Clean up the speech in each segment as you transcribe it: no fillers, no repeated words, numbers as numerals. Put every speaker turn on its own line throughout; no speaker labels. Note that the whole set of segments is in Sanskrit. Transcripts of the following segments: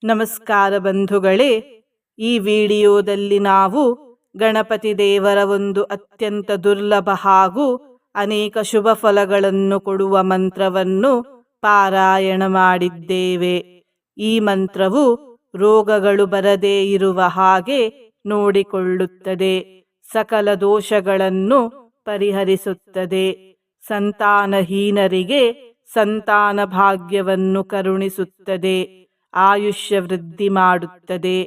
ನಮಸ್ಕಾರ ಬಂಧುಗಳೇ, ಈ ವಿಡಿಯೋದಲ್ಲಿ ನಾವು ಗಣಪತಿ ದೇವರ ಒಂದು ಅತ್ಯಂತ ದುರ್ಲಭ ಹಾಗೂ ಅನೇಕ ಶುಭ ಫಲಗಳನ್ನು ಕೊಡುವ ಮಂತ್ರವನ್ನು ಪಾರಾಯಣ ಮಾಡಿದ್ದೇವೆ. ಈ ಮಂತ್ರವು ರೋಗಗಳು ಬರದೇ ಇರುವ ಹಾಗೆ ನೋಡಿಕೊಳ್ಳುತ್ತದೆ, ಸಕಲ ದೋಷಗಳನ್ನು ಪರಿಹರಿಸುತ್ತದೆ, ಸಂತಾನಹೀನರಿಗೆ ಸಂತಾನ ಭಾಗ್ಯವನ್ನು ಕರುಣಿಸುತ್ತದೆ, ಆಯುಷ್ಯ ವೃದ್ಧಿ ಮಾಡುತ್ತದೆ,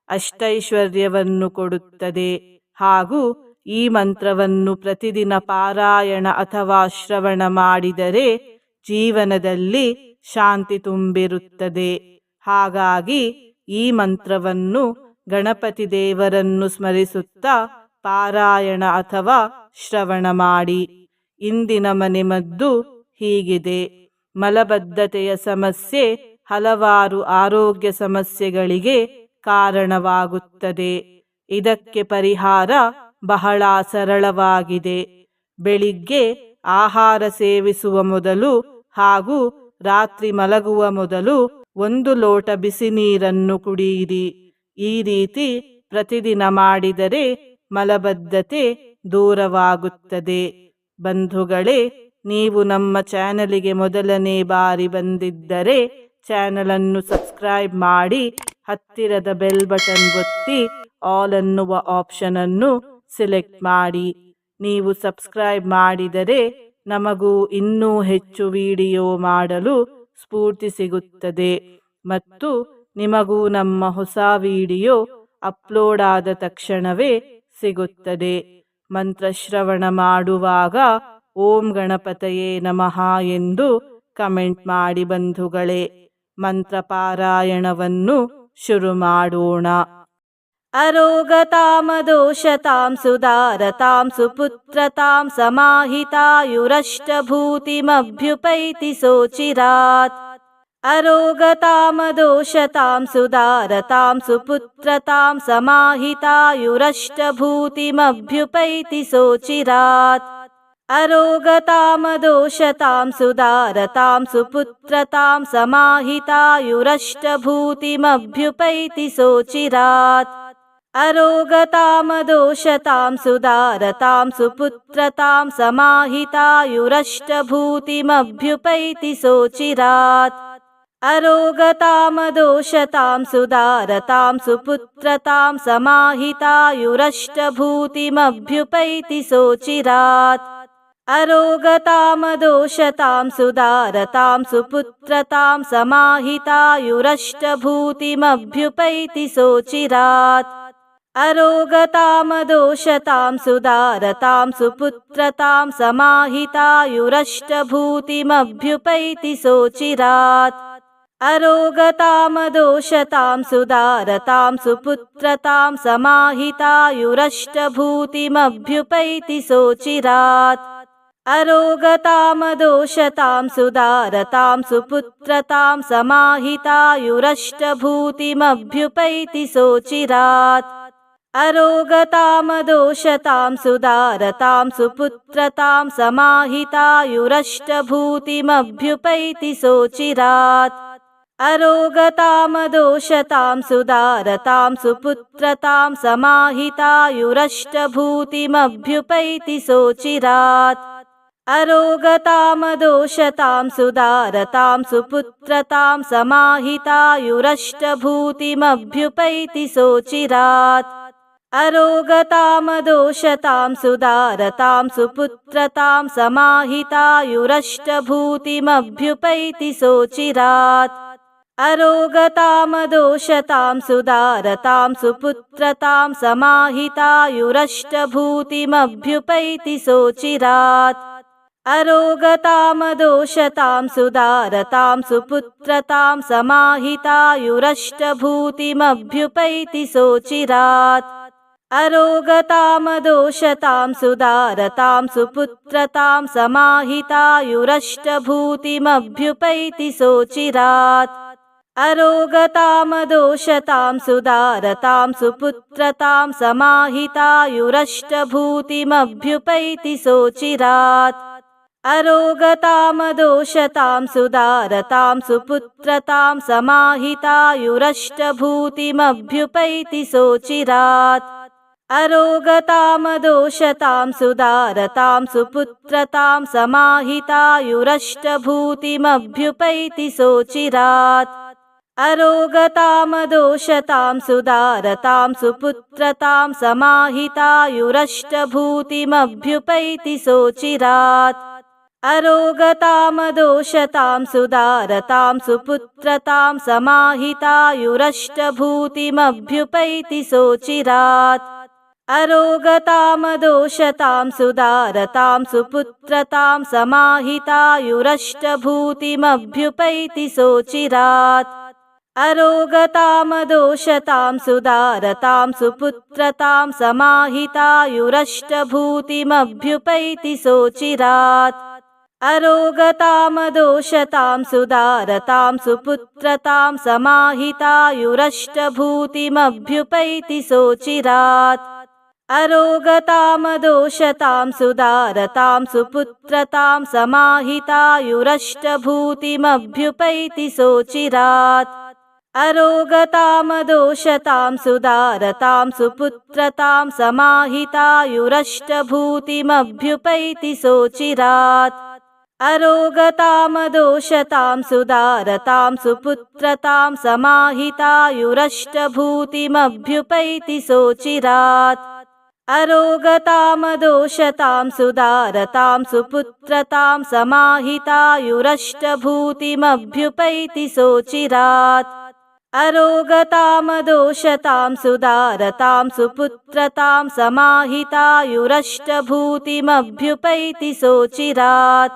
ಅಷ್ಟೈಶ್ವರ್ಯವನ್ನು ಕೊಡುತ್ತದೆ. ಹಾಗೂ ಈ ಮಂತ್ರವನ್ನು ಪ್ರತಿದಿನ ಪಾರಾಯಣ ಅಥವಾ ಶ್ರವಣ ಮಾಡಿದರೆ ಜೀವನದಲ್ಲಿ ಶಾಂತಿ ತುಂಬಿರುತ್ತದೆ. ಹಾಗಾಗಿ ಈ ಮಂತ್ರವನ್ನು ಗಣಪತಿ ದೇವರನ್ನು ಸ್ಮರಿಸುತ್ತಾ ಪಾರಾಯಣ ಅಥವಾ ಶ್ರವಣ ಮಾಡಿ. ಇಂದಿನ ಮನೆಮದ್ದು ಹೀಗಿದೆ: ಮಲಬದ್ಧತೆಯ ಸಮಸ್ಯೆ ಹಲವಾರು ಆರೋಗ್ಯ ಸಮಸ್ಯೆಗಳಿಗೆ ಕಾರಣವಾಗುತ್ತದೆ. ಇದಕ್ಕೆ ಪರಿಹಾರ ಬಹಳ ಸರಳವಾಗಿದೆ. ಬೆಳಿಗ್ಗೆ ಆಹಾರ ಸೇವಿಸುವ ಮೊದಲು ಹಾಗೂ ರಾತ್ರಿ ಮಲಗುವ ಮೊದಲು 1 ಲೋಟ ಬಿಸಿ ನೀರನ್ನು ಕುಡಿಯಿರಿ. ಈ ರೀತಿ ಪ್ರತಿದಿನ ಮಾಡಿದರೆ ಮಲಬದ್ಧತೆ ದೂರವಾಗುತ್ತದೆ. ಬಂಧುಗಳೇ, ನೀವು ನಮ್ಮ ಚಾನಲಿಗೆ ಮೊದಲನೇ ಬಾರಿ ಬಂದಿದ್ದರೆ ಚಾನಲ್ ಅನ್ನು ಸಬ್ಸ್ಕ್ರೈಬ್ ಮಾಡಿ, ಹತ್ತಿರದ ಬೆಲ್ ಬಟನ್ ಒತ್ತಿ ಆಲ್ ಅನ್ನುವ ಆಪ್ಷನ್ ಅನ್ನು ಸೆಲೆಕ್ಟ್ ಮಾಡಿ. ನೀವು ಸಬ್ಸ್ಕ್ರೈಬ್ ಮಾಡಿದರೆ ನಮಗೂ ಇನ್ನೂ ಹೆಚ್ಚು ವಿಡಿಯೋ ಮಾಡಲು ಸ್ಫೂರ್ತಿ ಸಿಗುತ್ತದೆ ಮತ್ತು ನಿಮಗೂ ನಮ್ಮ ಹೊಸ ವಿಡಿಯೋ ಅಪ್ಲೋಡ್ ಆದ ತಕ್ಷಣವೇ ಸಿಗುತ್ತದೆ. ಮಂತ್ರಶ್ರವಣ ಮಾಡುವಾಗ ಓಂ ಗಣಪತಯೇ ನಮಃ ಎಂದು ಕಮೆಂಟ್ ಮಾಡಿ ಬಂಧುಗಳೇ. ಮಂತ್ರ ಪಾರಾಯಣವನ್ನು ಶುರು ಮಾಡೋಣ. ಅರೋಗತಾಂ ದೋಷತಾಂ ಸುಧಾರತಾಂ ಸುಪುತ್ರತಾಂ ಸಮಾಹಿತಾಯುರಷ್ಟಭೂತಿಮಭ್ಯುಪೈತಿ ಸೋಚಿರಾತ್. ಅರೋಗತಾಂ ದೋಷತಾಂ ಸುಧಾರತಾಂ ಸುಪುತ್ರತಾಂ ಸಮಾಹಿತಾಯುರಷ್ಟಭೂತಿಮಭ್ಯುಪೈತಿ ಸೋಚಿರಾತ್. ಅರೋಗತಾಂ ದೋಷತಾಂ ಸುಧಾರತಾಂ ಸುಪುತ್ರತಾಂ ಸಮಾಹಿತಾಯುರಷ್ಟಭೂತಿಮಭ್ಯುಪೈತಿ ಸೋಚಿರಾತ್. ಅರೋಗತಾಂ ದೋಷತಾಂ ಸುಧಾರತಾಂ ಸುಪುತ್ರತಾಂ ಸಮಾಹಿತಾಯುರಷ್ಟಭೂತಿಮಭ್ಯುಪೈತಿ ಸೋಚಿರಾತ್. ಅರೋಗತಾಂ ದೋಷತಾಂ ಸುಧಾರತಾಂ ಸುಪುತ್ರತಾಂ ಸಮಾಹಿತಾಯುರಷ್ಟಭೂತಿಮಭ್ಯುಪೈತಿ ಸೋಚಿರಾತ್. ಅರೋಗತಾಂ ದೋಷತಾಂ ಸುಧಾರತಾಂ ಸುಪುತ್ರತಾಂ ಸಮಾಹಿತಾಯುರಷ್ಟಭೂತಿಮಭ್ಯುಪೈತಿ ಸೋಚಿರಾತ್. ಅರೋಗತಾಂ ದೋಷತಾಂ ಸುಧಾರತಾಂ ಸುಪುತ್ರತಾಂ ಸಮಾಹಿತಾಯುರಷ್ಟಭೂತಿಮಭ್ಯುಪೈತಿ ಸೋಚಿರಾತ್. ಅರೋಗತಾಂ ದೋಷತಾಂ ಸುಧಾರತಾಂ ಸುಪುತ್ರತಾಂ ಸಮಾಹಿತಾಯುರಷ್ಟಭೂತಿಮಭ್ಯುಪೈತಿ ಸೋಚಿರಾತ್. ಅರೋಗತಾಂ ದೋಷತಾಂ ಸುಧಾರತಾಂ ಸುಪುತ್ರತಾಂ ಸಮಾಹಿತಾಯುರಷ್ಟಭೂತಿಮಭ್ಯುಪೈತಿ ಸೋಚಿರಾತ್. ಅರೋಗತಾಂ ದೋಷತಾಂ ಸುಧಾರತಾಂ ಸುಪುತ್ರತಾಂ ಸಮಾಹಿತಾಯುರಷ್ಟಭೂತಿಮಭ್ಯುಪೈತಿ ಸೋಚಿರಾತ್. ಅರೋಗತಾಂ ದೋಷತಾಂ ಸುಧಾರತಾಂ ಸುಪುತ್ರತಾಂ ಸಮಾಹಿತಾಯುರಷ್ಟಭೂತಿಮಭ್ಯುಪೈತಿ ಸೋಚಿರಾತ್. ಅರೋಗತಾಂ ದೋಷತಾಂ ಸುಧಾರತಾಂ ಸುಪುತ್ರತಾಂ ಸಮಾಹಿತಾಯುರಷ್ಟಭೂತಿಮಭ್ಯುಪೈತಿ ಸೋಚಿರಾತ್. ಅರೋಗತಾಂ ದೋಷತಾಂ ಸುಧಾರತಾಂ ಸುಪುತ್ರತಾಂ ಸಮಾಹಿತಾಯುರಷ್ಟಭೂತಿಮಭ್ಯುಪೈತಿ ಸೋಚಿರಾತ್. ಅರೋಗತಾಂ ದೋಷತಾಂ ಸುಧಾರತಾಂ ಸುಪುತ್ರತಾಂ ಸಮಾಹಿತಾಯುರಷ್ಟಭೂತಿಮಭ್ಯುಪೈತಿ ಸೋಚಿರಾತ್. ಅರೋಗತಾಂ ದೋಷತಾಂ ಸುಧಾರತಾಂ ಸುಪುತ್ರತಾಂ ಸಮಾಹಿತಾಯುರಷ್ಟಭೂತಿಮಭ್ಯುಪೈತಿ ಸೋಚಿರಾತ್. ಅರೋಗತಾಂ ದೋಷತಾಂ ಸುಧಾರತಾಂ ಸುಪುತ್ರತಾಂ ಸಮಾಹಿತಾಯುರಷ್ಟಭೂತಿಮಭ್ಯುಪೈತಿ ಸೋಚಿರಾತ್. ಅರೋಗತಾಂ ದೋಷತಾಂ ಸುಧಾರತಾಂ ಸುಪುತ್ರತಾಂ ಸಮಾಹಿತಾಯುರಷ್ಟಭೂತಿಮಭ್ಯುಪೈತಿ ಸೋಚಿರಾತ್. अरोगतामदोषतां सुदारतां सुपुत्रतां समाहितायुरष्टभूतिमभ्युपैति सोचिरात् अरोगतामदोषतां सुदारतां सुपुत्रतां समाहितायुरष्टभूतिमभ्युपैति सोचिरात् अरोगतामदोषतां सुदारतां सुपुत्रतां समाहितायुरष्टभूतिमभ्युपैति सोचिरात् अरोगतामदोषतां सुदारतां सुपुत्रतां समाहितायुरष्टभूतिमभ्युपैति सोचिरात् अरोगतामदोषतां सुदारतां सुपुत्रतां समाहितायुरष्टभूतिमभ्युपैति सोचिरात् अरोगतामदोषतां सुदारतां सुपुत्रतां समाहितायुरष्टभूतिमभ्युपैति सोचिरात् अरोगतामदोषतां सुदारतां सुपुत्रतां समाहितायुरष्टभूतिमभ्युपैति सोचिरात् अरोगतामदोषतां सुदारतां सुपुत्रतां समाहितायुरष्टभूतिमभ्युपैति सोचिरात् अरोगतामदोषतां सुदारतां सुपुत्रतां समाहितायुरष्टभूतिमभ्युपैति सोचिरात् अरोगतामदोषतां सुदारतां सुपुत्रतां समाहितायुरष्टभूतिमभ्युपैति सोचिरात् अरोगतामदोषतां सुदारतां सुपुत्रतां समाहितायुरष्टभूतिमभ्युपैति सोचिरात् अरोगतामदोषतां सुदारतां सुपुत्रतां समाहितायुरष्टभूतिमभ्युपैति सोचिरात्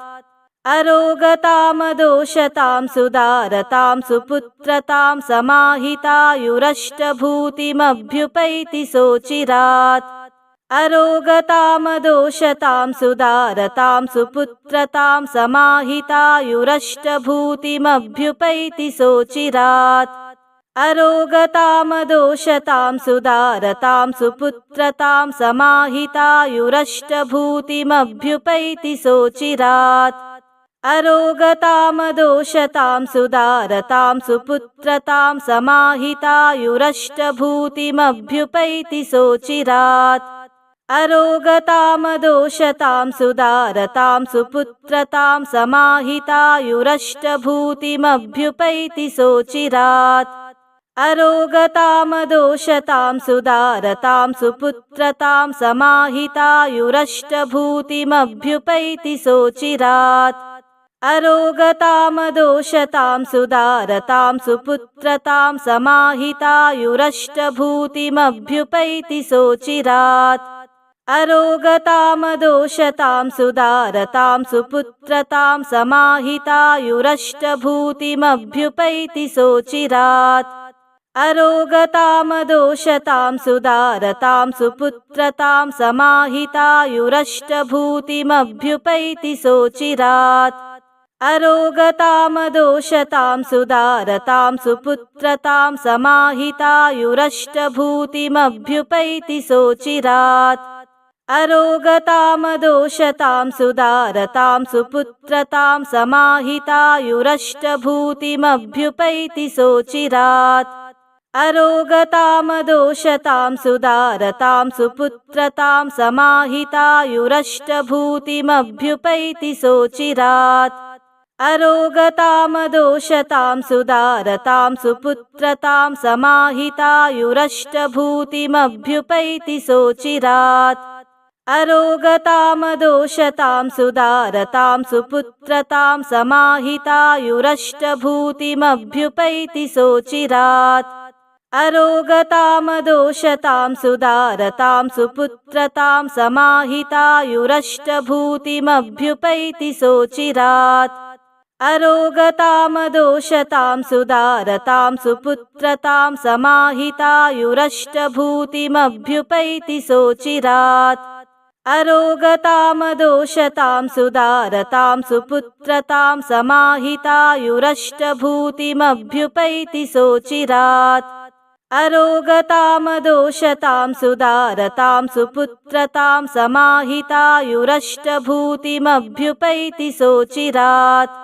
अरोगतामदोषतां सुदारतां सुपुत्रतां समाहितायुरष्टभूतिमभ्युपैति सोचिरात् अरोगतामदोषतां सुदारतां सुपुत्रतां समाहितायुरष्टभूतिमभ्युपैति सोचिरात् अरोगतामदोषतां सुदारतां सुपुत्रतां समाहितायुरष्टभूतिमभ्युपैति सोचिरात् अरोगतामदोषतां सुदारतां सुपुत्रतां समाहितायुरष्टभूतिमभ्युपैति सोचिरात् अरोगतामदोषतां सुदारतां सुपुत्रतां समाहितायुरष्टभूतिमभ्युपैति सोचिरात् अरोगतामदोषतां सुदारतां सुपुत्रतां समाहितायुरष्टभूतिमभ्युपैति सोचिरात् अरोगतामदोषतां सुदारतां सुपुत्रतां समाहितायुरष्टभूतिमभ्युपैति सोचिरात् अरोगतामदोषतां सुदारतां सुपुत्रतां समाहितायुरष्टभूतिमभ्युपैति सोचिरात् अरोगतामदोषतां सुदारतां सुपुत्रतां समाहितायुरष्टभूतिमभ्युपैति सोचिरात् अरोगतामदोषतां सुदारतां सुपुत्रतां समाहितायुरष्टभूतिमभ्युपैति सोचिरात् अरोगतामदोषतां सुदारतां सुपुत्रतां समाहितायुरष्टभूतिमभ्युपैति सोचिरात् अरोगतामदोषतां सुदारतां सुपुत्रतां समाहितायुरष्टभूतिमभ्युपैति सोचिरात् अरोगतामदोषतां सुदारतां सुपुत्रतां समाहितायुरष्टभूतिमभ्युपैति सोचिरात् अरोगतामदोषतां सुदारतां सुपुत्रतां समाहितायुरष्टभूतिमभ्युपैति सोचिरात् अरोगतामदोषतां सुदारतां सुपुत्रतां समाहितायुरष्टभूतिमभ्युपैति सोचिरात् अरोगतामदोषतां सुदारतां सुपुत्रतां समाहितायुरष्टभूतिमभ्युपैति सोचिरात् अरोगतामदोषतां सुदारतां सुपुत्रतां समाहितायुरष्टभूतिमभ्युपैति सोचिरात् अरोगतामदोषतां सुदारतां सुपुत्रतां समाहितायुरष्टभूतिमभ्युपैति सोचिरात्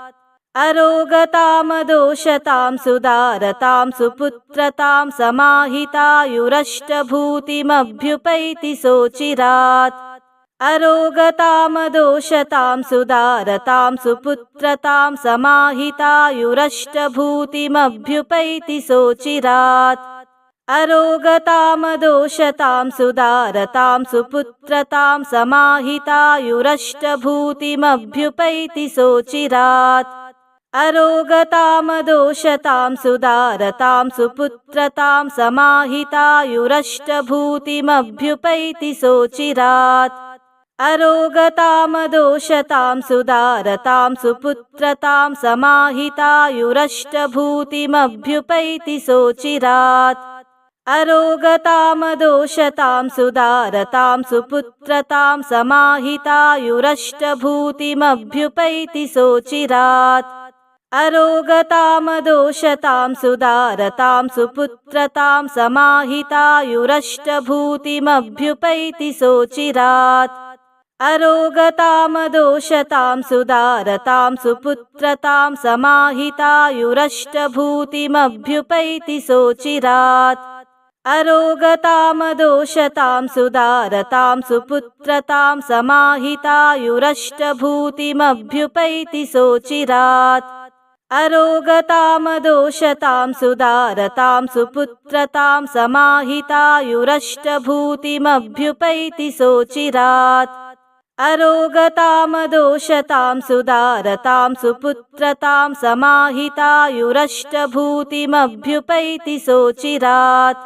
अरोगतामदोषतां सुदारतां सुपुत्रतां समाहितायुरष्टभूतिमभ्युपैति सोचिरात् अरोगतामदोषतां सुदारतां सुपुत्रतां समाहितायुरष्टभूतिमभ्युपैति सोचिरात् अरोगतामदोषतां सुदारतां सुपुत्रतां समाहितायुरष्टभूतिमभ्युपैति सोचिरात् अरोगतामदोषतां सुदारतां सुपुत्रतां समाहितायुरष्टभूतिमभ्युपैति सोचिरात् अरोगतामदोषतां सुदारतां सुपुत्रतां समाहितायुरष्टभूतिमभ्युपैति सोचिरात् अरोगतामदोषतां सुदारतां सुपुत्रतां समाहितायुरष्टभूतिमभ्युपैति सोचिरात् अरोगतामदोषतां सुदारतां सुपुत्रतां समाहितायुरष्टभूतिमभ्युपैति सोचिरात् अरोगतामदोषतां सुदारतां सुपुत्रतां समाहितायुरष्टभूतिमभ्युपैति सोचिरात् अरोगतामदोषतां सुदारतां सुपुत्रतां समाहितायुरष्टभूतिमभ्युपैति सोचिरात् अरोगतामदोषतां सुदारतां सुपुत्रतां समाहितायुरष्टभूतिमभ्युपैति सोचिरात् अरोगतामदोषतां सुदारतां सुपुत्रतां समाहितायुरष्टभूतिमभ्युपैति सोचिरात्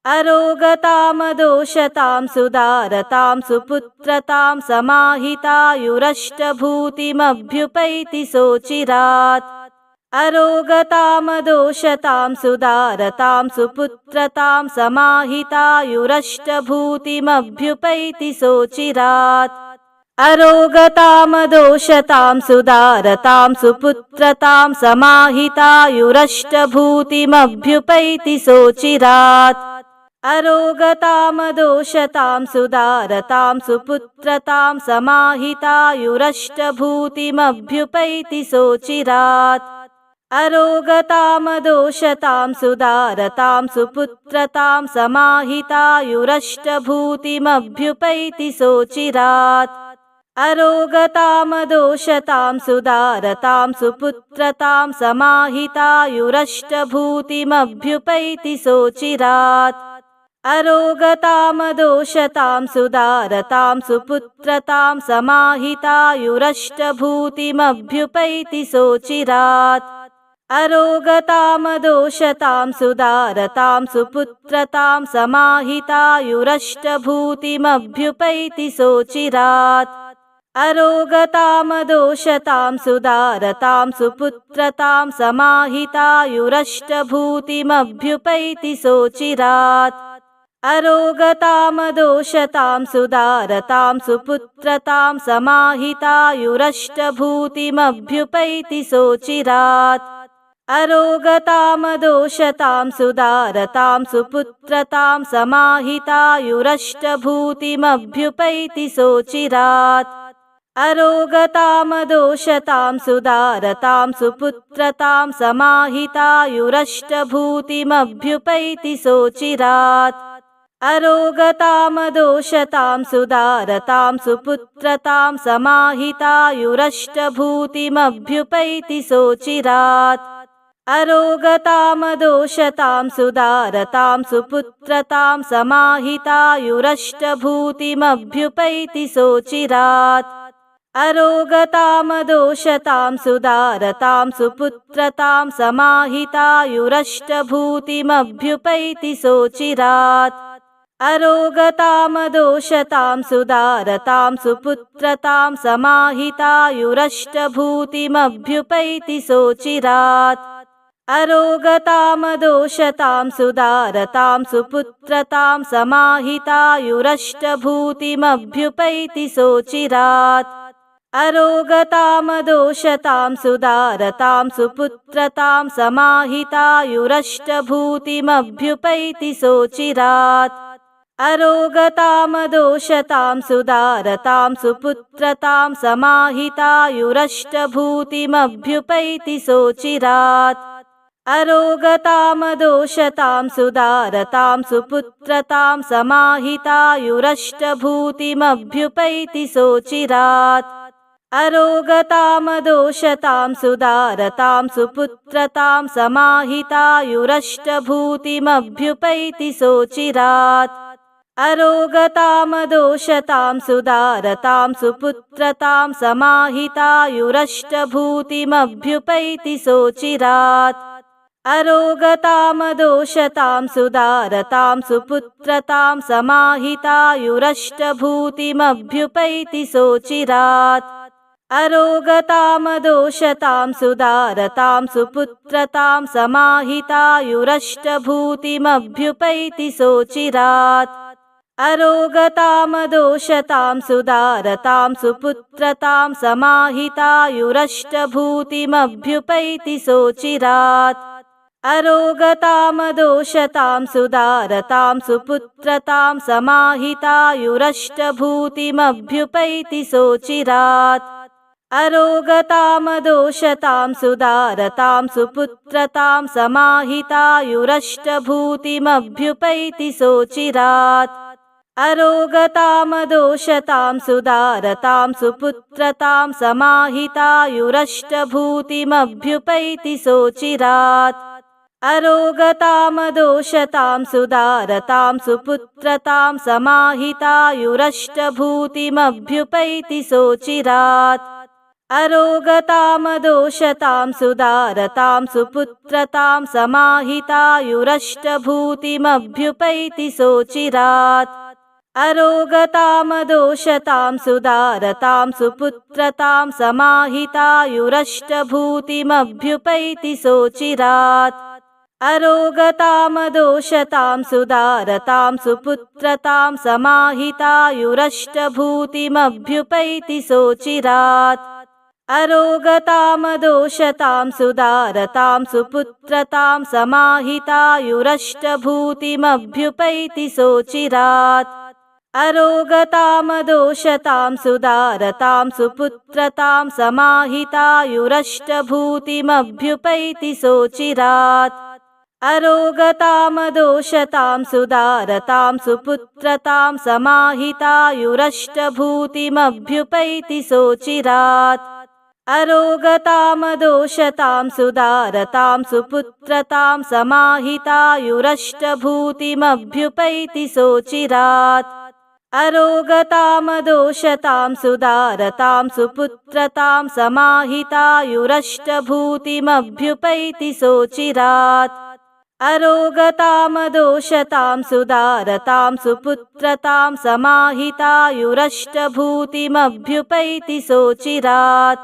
अरोगतामदोषतां सुदारतां सुपुत्रतां समाहितायुरष्टभूतिमभ्युपैति सोचिरात् अरोगतामदोषतां सुदारतां सुपुत्रतां समाहितायुरष्टभूतिमभ्युपैति सोचिरात् अरोगतामदोषतां सुदारतां सुपुत्रतां समाहितायुरष्टभूतिमभ्युपैति सोचिरात् अरोगतामदोषतां सुदारतां सुपुत्रतां समाहितायुरष्टभूतिमभ्युपैति सोचिरात् अरोगतामदोषतां सुदारतां सुपुत्रतां समाहितायुरष्टभूतिमभ्युपैति सोचिरात् अरोगतामदोषतां सुदारतां सुपुत्रतां समाहितायुरष्टभूतिमभ्युपैति सोचिरात् अरोगतामदोषतां सुदारतां सुपुत्रतां समाहितायुरष्टभूतिमभ्युपैति सोचिरात् अरोगतामदोषतां सुदारतां सुपुत्रतां समाहितायुरष्टभूतिमभ्युपैति सोचिरात् अरोगतामदोषतां सुदारतां सुपुत्रतां समाहितायुरष्टभूतिमभ्युपैति सोचिरात् अरोगतामदोषतां सुदारतां सुपुत्रतां समाहितायुरष्टभूतिमभ्युपैति सोचिरात् अरोगतामदोषतां सुदारतां सुपुत्रतां समाहितायुरष्टभूतिमभ्युपैति सोचिरात् अरोगतामदोषतां सुदारतां सुपुत्रतां समाहितायुरष्टभूतिमभ्युपैति सोचिरात् अरोगतामदोषतां सुदारतां सुपुत्रतां समाहितायुरष्टभूतिमभ्युपैति सोचिरात् अरोगतामदोषतां सुदारतां सुपुत्रतां समाहितायुरष्टभूतिमभ्युपैति सोचिरात् अरोगतामदोषतां सुदारतां सुपुत्रतां समाहितायुरष्टभूतिमभ्युपैति सोचिरात् अरोगतामदोषतां सुदारतां सुपुत्रतां समाहितायुरष्टभूतिमभ्युपैति सोचिरात् अरोगतामदोषतां सुदारतां सुपुत्रतां समाहितायुरष्टभूतिमभ्युपैति सोचिरात् अरोगतामदोषतां सुदारतां सुपुत्रतां समाहितायुरष्टभूतिमभ्युपैति सोचिरात् अरोगतामदोषतां सुदारतां सुपुत्रतां समाहितायुरष्टभूतिमभ्युपैति सोचिरात् अरोगतामदोषतां सुदारतां सुपुत्रतां समाहितायुरष्टभूतिमभ्युपैति सोचिरात् अरोगतामदोषतां सुदारतां सुपुत्रतां समाहितायुरष्टभूतिमभ्युपैति सोचिरात् अरोगतामदोषतां सुदारतां सुपुत्रतां समाहितायुरष्टभूतिमभ्युपैति सोचिरात् अरोगतामदोषतां सुदारतां सुपुत्रतां समाहितायुरष्टभूतिमभ्युपैति सोचिरात् अरोगतामदोषतां सुदारतां सुपुत्रतां समाहितायुरष्टभूतिमभ्युपैति सोचिरात् अरोगतामदोषतां सुदारतां सुपुत्रतां समाहितायुरष्टभूतिमभ्युपैति सोचिरात् अरोगतामदोषतां सुदारतां सुपुत्रतां समाहितायुरष्टभूतिमभ्युपैति सोचिरात् अरोगतामदोषतां सुदारतां सुपुत्रतां समाहितायुरष्टभूतिमभ्युपैति सोचिरात् अरोगतामदोषतां सुदारतां सुपुत्रतां समाहितायुरष्टभूतिमभ्युपैति सोचिरात् अरोगतामदोषतां सुदारतां सुपुत्रतां समाहितायुरष्टभूतिमभ्युपैति सोचिरात् अरोगतामदोषतां सुदारतां सुपुत्रतां समाहितायुरष्टभूतिमभ्युपैति सोचिरात् अरोगतामदोषतां सुदारतां सुपुत्रतां समाहितायुरष्टभूतिमभ्युपैति सोचिरात् अरोगतामदोषतां सुदारतां सुपुत्रतां समाहितायुरष्टभूतिमभ्युपैति सोचिरात् अरोगतामदोषतां सुदारतां सुपुत्रतां समाहितायुरष्टभूतिमभ्युपैति सोचिरात् अरोगतामदोषतां सुदारतां सुपुत्रतां समाहितायुरष्टभूतिमभ्युपैति सोचिरात् अरोगतामदोषतां सुदारतां सुपुत्रतां समाहितायुरष्टभूतिमभ्युपैति सोचिरात् अरोगतामदोषतां सुदारतां सुपुत्रतां समाहितायुरष्टभूतिमभ्युपैति सोचिरात् अरोगतामदोषतां सुदारतां सुपुत्रतां समाहितायुरष्टभूतिमभ्युपैति सोचिरात् अरोगतामदोषतां सुदारतां सुपुत्रतां समाहितायुरष्टभूतिमभ्युपैति सोचिरात्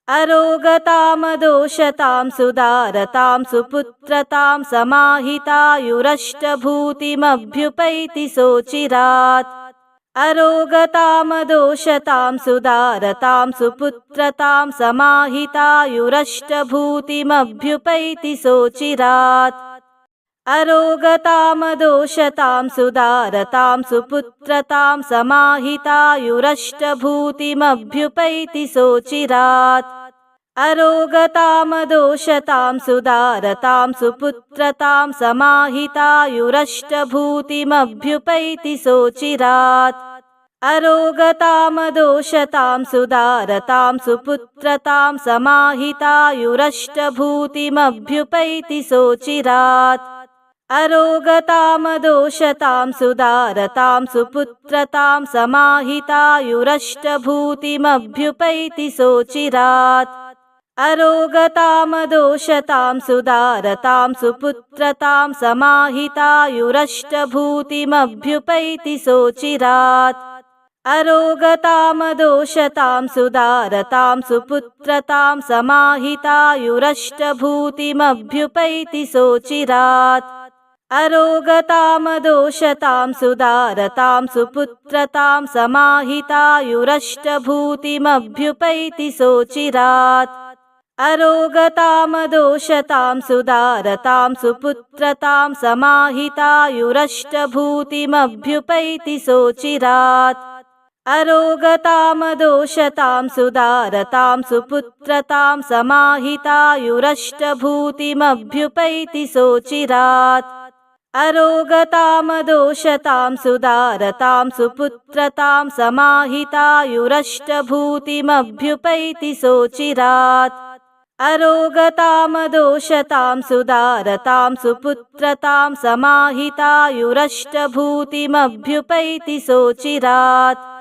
अरोगतामदोषतां सुदारतां सुपुत्रतां समाहितायुरष्टभूतिमभ्युपैति सोचिरात् अरोगतामदोषतां सुदारतां सुपुत्रतां समाहितायुरष्टभूतिमभ्युपैति सोचिरात् अरोगतामदोषतां सुदारतां सुपुत्रतां समाहितायुरष्टभूतिमभ्युपैति सोचिरात् अरोगतामदोषतां सुदारतां सुपुत्रतां समाहितायुरष्टभूतिमभ्युपैति सोचिरात् अरोगतामदोषतां सुदारतां सुपुत्रतां समाहितायुरष्टभूतिमभ्युपैति सोचिरात् अरोगतामदोषतां सुदारतां सुपुत्रतां समाहितायुरष्टभूतिमभ्युपैति सोचिरात् अरोगतामदोषतां सुदारतां सुपुत्रतां समाहितायुरष्टभूतिमभ्युपैति सोचिरात् अरोगतामदोषतां सुदारतां सुपुत्रतां समाहितायुरष्टभूतिमभ्युपैति सोचिरात् अरोगतामदोषतां सुदारतां सुपुत्रतां समाहितायुरष्टभूतिमभ्युपैति सोचिरात् अरोगतामदोषतां सुदारतां सुपुत्रतां समाहितायुरष्टभूतिमभ्युपैति सोचिरात् अरोगतामदोषतां सुदारतां सुपुत्रतां समाहितायुरष्टभूतिमभ्युपैति सोचिरात् अरोगतामदोषतां सुदारतां सुपुत्रतां समाहितायुरष्टभूतिमभ्युपैति सोचिरात् अरोगतामदोषतां सुदारतां सुपुत्रतां समाहितायुरष्टभूतिमभ्युपैति सोचिरात्